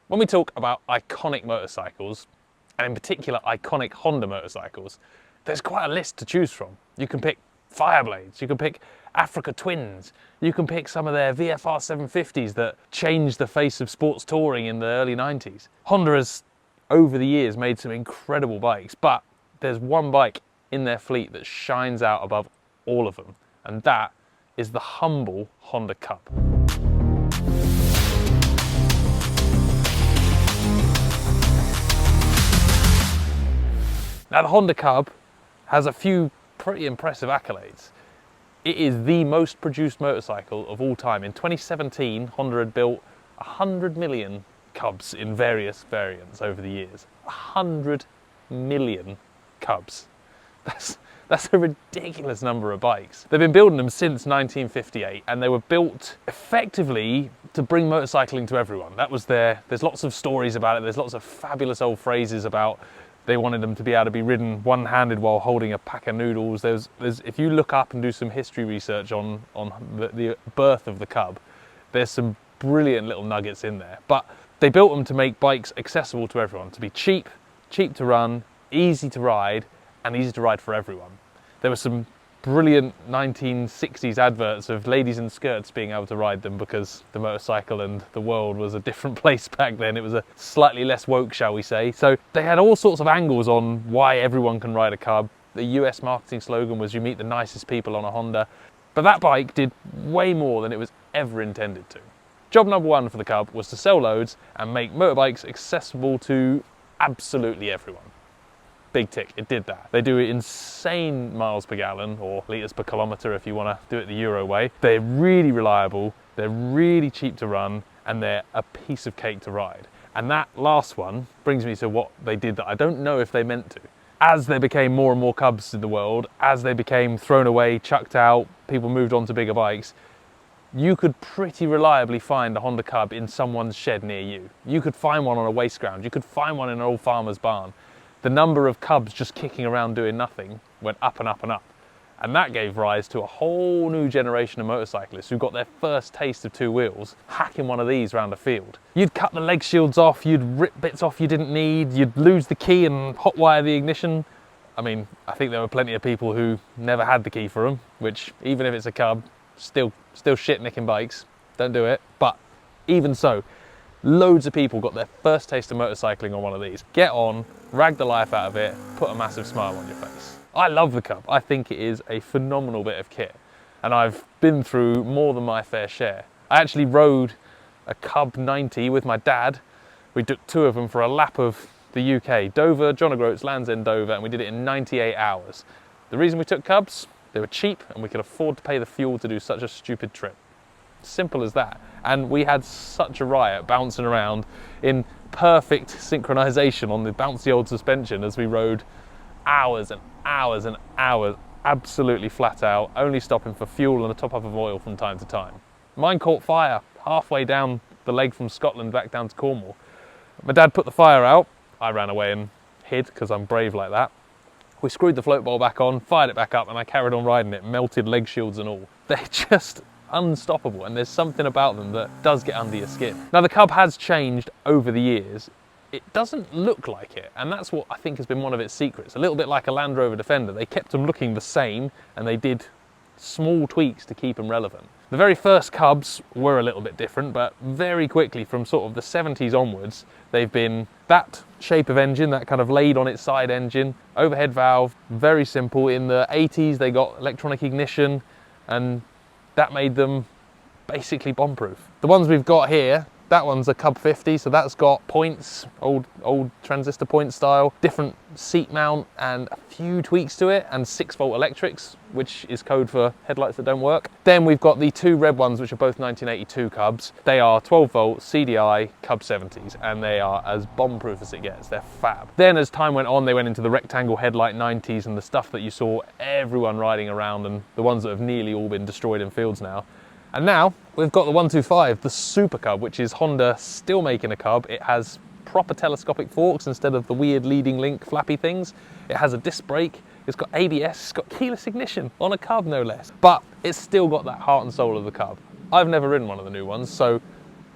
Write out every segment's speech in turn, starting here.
When we talk about iconic motorcycles, and in particular iconic Honda motorcycles, there's quite a list to choose from. You can pick Fireblades, you can pick Africa Twins, you can pick some of their VFR 750s that changed the face of sports touring in the early 90s. Honda has, over the years, made some incredible bikes, but there's one bike in their fleet that shines out above all of them, and that is the humble Honda Cub. Now the Honda Cub has a few pretty impressive accolades. It is the most produced motorcycle of all time. In 2017, Honda had built 100 million Cubs in various variants over the years. 100 million Cubs. That's a ridiculous number of bikes. They've been building them since 1958, and they were built effectively to bring motorcycling to everyone. That was there's lots of stories about it. There's lots of fabulous old phrases about they wanted them to be able to be ridden one-handed while holding a pack of noodles. If you look up and do some history research on the birth of the Cub, there's some brilliant little nuggets in there. But they built them to make bikes accessible to everyone, to be cheap to run, easy to ride, and easy to ride for everyone. There were some brilliant 1960s adverts of ladies in skirts being able to ride them because the motorcycle and the world was a different place back then. It was a slightly less woke, shall we say. So they had all sorts of angles on why everyone can ride a Cub. The US marketing slogan was, "You meet the nicest people on a Honda." But that bike did way more than it was ever intended to. Job number one for the Cub was to sell loads and make motorbikes accessible to absolutely everyone. Big tick, it did that. They do insane miles per gallon, or litres per kilometre if you want to do it the Euro way. They're really reliable, they're really cheap to run, and they're a piece of cake to ride. And that last one brings me to what they did that I don't know if they meant to. As there became more and more Cubs in the world, as they became thrown away, chucked out, people moved on to bigger bikes, you could pretty reliably find a Honda Cub in someone's shed near you. You could find one on a waste ground, you could find one in an old farmer's barn. The number of Cubs just kicking around doing nothing went up and up and up. And that gave rise to a whole new generation of motorcyclists who got their first taste of two wheels hacking one of these around a field. You'd cut the leg shields off, you'd rip bits off you didn't need, you'd lose the key and hotwire the ignition. I mean, I think there were plenty of people who never had the key for them, which, even if it's a Cub, still shit nicking bikes. Don't do it. But even so, loads of people got their first taste of motorcycling on one of these. Get on, rag the life out of it, put a massive smile on your face. I love the Cub. I think it is a phenomenal bit of kit, and I've been through more than my fair share. I actually rode a Cub 90 with my dad. We took two of them for a lap of the UK, Dover, John O'Groats, Land's End, Dover, and we did it in 98 hours. The reason we took Cubs, they were cheap and we could afford to pay the fuel to do such a stupid trip. Simple as that. And we had such a riot bouncing around in perfect synchronization on the bouncy old suspension as we rode hours and hours and hours, absolutely flat out, only stopping for fuel and a top up of oil from time to time. Mine caught fire halfway down the leg from Scotland back down to Cornwall. My dad put the fire out, I ran away and hid because I'm brave like that. We screwed the float bowl back on, fired it back up, and I carried on riding it, melted leg shields and all. They're just unstoppable, and there's something about them that does get under your skin. Now the Cub has changed over the years. It doesn't look like it, and that's what I think has been one of its secrets. A little bit like a Land Rover Defender, they kept them looking the same and they did small tweaks to keep them relevant. The very first Cubs were a little bit different, but very quickly from sort of the 70s onwards, they've been that shape of engine, that kind of laid on its side engine, overhead valve, very simple. In the 80s they got electronic ignition, and that made them basically bomb-proof. The ones we've got here, that one's a Cub 50, so that's got points, old transistor point style, different seat mount and a few tweaks to it, and 6-volt electrics, which is code for headlights that don't work. Then we've got the two red ones, which are both 1982 Cubs. They are 12-volt CDI Cub 70s, and they are as bomb-proof as it gets. They're fab. Then as time went on, they went into the rectangle headlight 90s and the stuff that you saw everyone riding around, and the ones that have nearly all been destroyed in fields now. And now we've got the 125, the Super Cub, which is Honda still making a Cub. It has proper telescopic forks instead of the weird leading link flappy things. It has a disc brake, it's got ABS, it's got keyless ignition on a Cub no less. But it's still got that heart and soul of the Cub. I've never ridden one of the new ones, so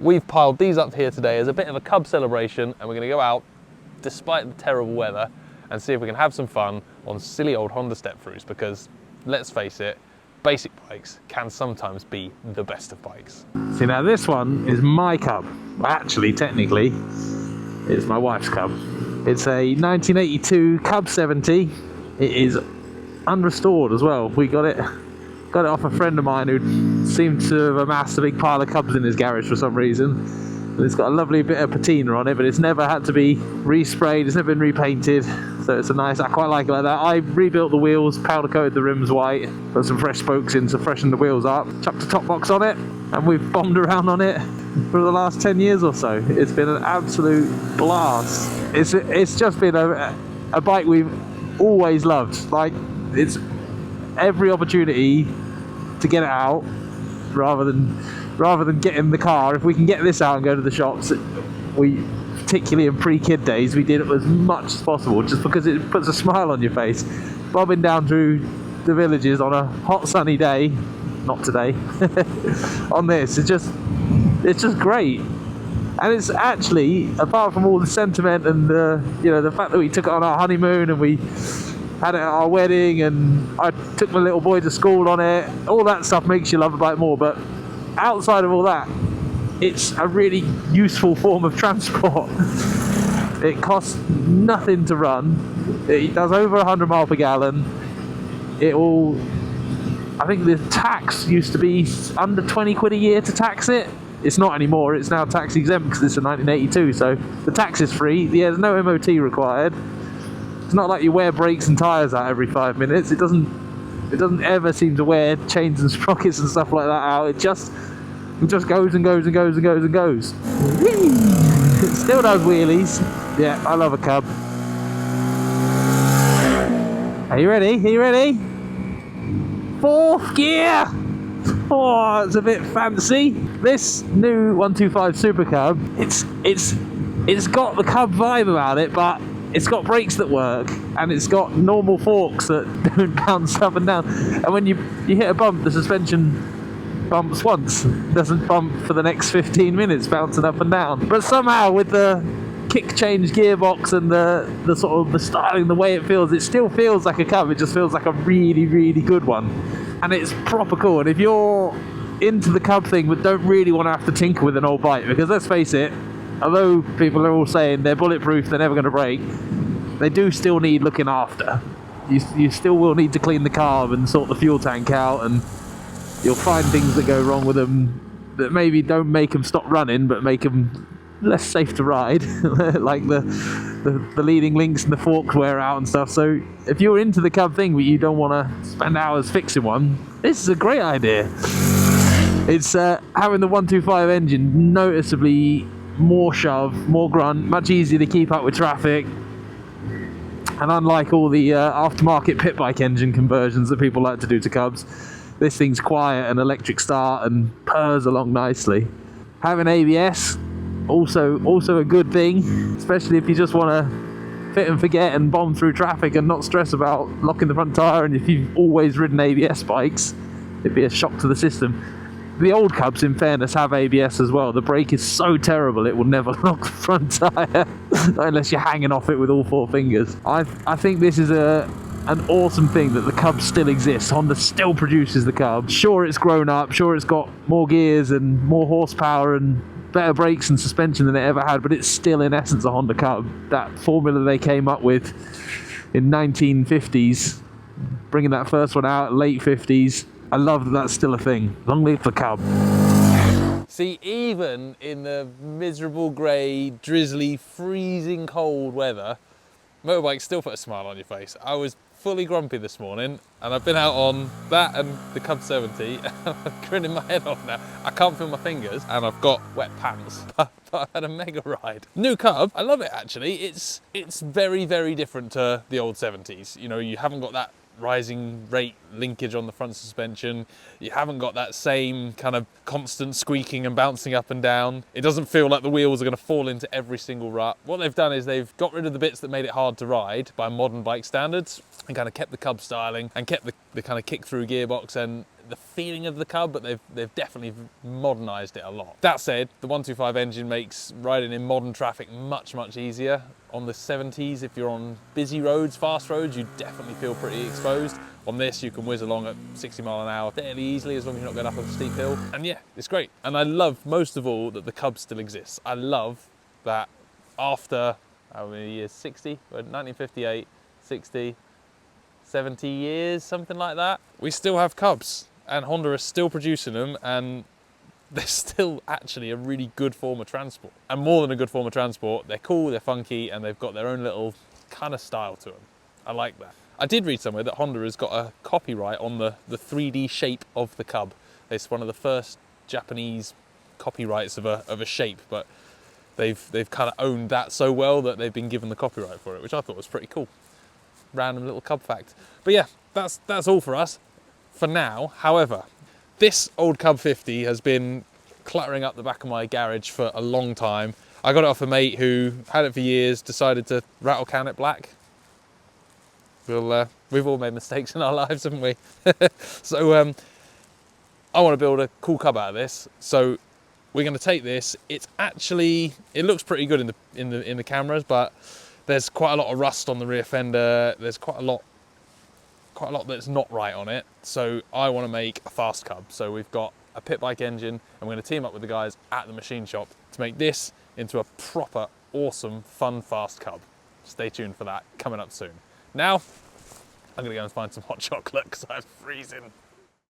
we've piled these up here today as a bit of a Cub celebration, and we're going to go out, despite the terrible weather, and see if we can have some fun on silly old Honda step-throughs, because let's face it, basic bikes can sometimes be the best of bikes. See, now this one is my Cub. Well, actually, technically, it's my wife's Cub. It's a 1982 Cub 70. It is unrestored as well. We got it off a friend of mine who seemed to have amassed a big pile of Cubs in his garage for some reason. And it's got a lovely bit of patina on it, but it's never had to be resprayed, it's never been repainted, so it's a nice, I quite like it like that. I rebuilt the wheels, powder coated the rims white, put some fresh spokes in to freshen the wheels up, chucked a top box on it, and we've bombed around on it for the last 10 years or so. It's been an absolute blast. It's just been a bike we've always loved. Like, it's every opportunity to get it out rather than get in the car. If we can get this out and go to the shops, we, particularly in pre-kid days, we did it as much as possible, just because it puts a smile on your face. Bobbing down through the villages on a hot sunny day, not today, on this, it's just great. And it's actually, apart from all the sentiment and the fact that we took it on our honeymoon and we had it at our wedding and I took my little boy to school on it, all that stuff makes you love a bike more. But outside of all that, it's a really useful form of transport. It costs nothing to run. It does over 100 miles per gallon. I think the tax used to be under 20 quid a year to tax it. It's not anymore. It's now tax exempt because it's a 1982, so the tax is free. There's no MOT required. It's not like you wear brakes and tyres out every 5 minutes. It doesn't ever seem to wear chains and sprockets and stuff like that out. It just goes and goes and goes and goes and goes. It still does wheelies. Yeah, I love a Cub. Are you ready? Are you ready? 4th gear! Oh, it's a bit fancy. This new 125 Super Cub, it's got the Cub vibe about it, but it's got brakes that work, and it's got normal forks that don't bounce up and down. And when you hit a bump, the suspension bumps once, doesn't bump for the next 15 minutes, bouncing up and down. But somehow, with the kick change gearbox and the sort of the styling, the way it feels, it still feels like a Cub. It just feels like a really, really good one. And it's proper cool. And if you're into the Cub thing but don't really want to have to tinker with an old bike, because let's face it, although people are all saying they're bulletproof, they're never going to break, they do still need looking after. You still will need to clean the carb and sort the fuel tank out, and you'll find things that go wrong with them that maybe don't make them stop running, but make them less safe to ride, like the leading links and the forks wear out and stuff. So if you're into the Cub thing but you don't want to spend hours fixing one, this is a great idea. It's having the 125 engine, noticeably more shove, more grunt, much easier to keep up with traffic, and unlike all the aftermarket pit bike engine conversions that people like to do to Cubs, this thing's quiet and electric start and purrs along nicely. Having ABS, also a good thing, especially if you just want to fit and forget and bomb through traffic and not stress about locking the front tyre. And if you've always ridden ABS bikes, it'd be a shock to the system. The old Cubs, in fairness, have ABS as well. The brake is so terrible it will never lock the front tyre unless you're hanging off it with all 4 fingers. I think this is an awesome thing that the Cub still exists. Honda still produces the Cub. Sure, it's grown up, sure it's got more gears and more horsepower and better brakes and suspension than it ever had, but it's still in essence a Honda Cub. That formula they came up with in 1950s, bringing that first one out late 50s, I love that that's still a thing. Long live the Cub. See, even in the miserable grey, drizzly, freezing cold weather, motorbikes still put a smile on your face. I was fully grumpy this morning, and I've been out on that and the Cub 70, and I'm grinning my head off now. I can't feel my fingers, and I've got wet pants, but I've had a mega ride. New Cub, I love it actually. It's very, very different to the old 70s. You know, you haven't got that rising rate linkage on the front suspension. You haven't got that same kind of constant squeaking and bouncing up and down. It doesn't feel like the wheels are going to fall into every single rut. What they've done is they've got rid of the bits that made it hard to ride by modern bike standards and kind of kept the Cub styling and kept the kind of kick through gearbox, and the feeling of the Cub, but they've definitely modernised it a lot. That said, the 125 engine makes riding in modern traffic much, much easier. On the 70s, if you're on busy roads, fast roads, you definitely feel pretty exposed. On this, you can whiz along at 60 mile an hour fairly easily, as long as you're not going up a steep hill. And yeah, it's great. And I love most of all that the Cub still exists. I love that after, how many years, 60? 1958, 60, 70 years, something like that. We still have Cubs, and Honda are still producing them, and they're still actually a really good form of transport. And more than a good form of transport, they're cool, they're funky, and they've got their own little kind of style to them. I like that. I did read somewhere that Honda has got a copyright on the 3D shape of the Cub. It's one of the first Japanese copyrights of a shape, but they've kind of owned that so well that they've been given the copyright for it, which I thought was pretty cool. Random little Cub fact. But yeah, that's all for us for now. However, this old Cub 50 has been cluttering up the back of my garage for a long time. I got it off a mate who had it for years, decided to rattle can it black. We've all made mistakes in our lives, haven't we? So I want to build a cool Cub out of this. So we're going to take this. It looks pretty good in the cameras, but there's quite a lot of rust on the rear fender. There's quite a lot that's not right on it. So I want to make a fast Cub. So we've got a pit bike engine, and we're going to team up with the guys at the machine shop to make this into a proper, awesome, fun, fast Cub. Stay tuned for that, coming up soon. Now, I'm going to go and find some hot chocolate because I'm freezing.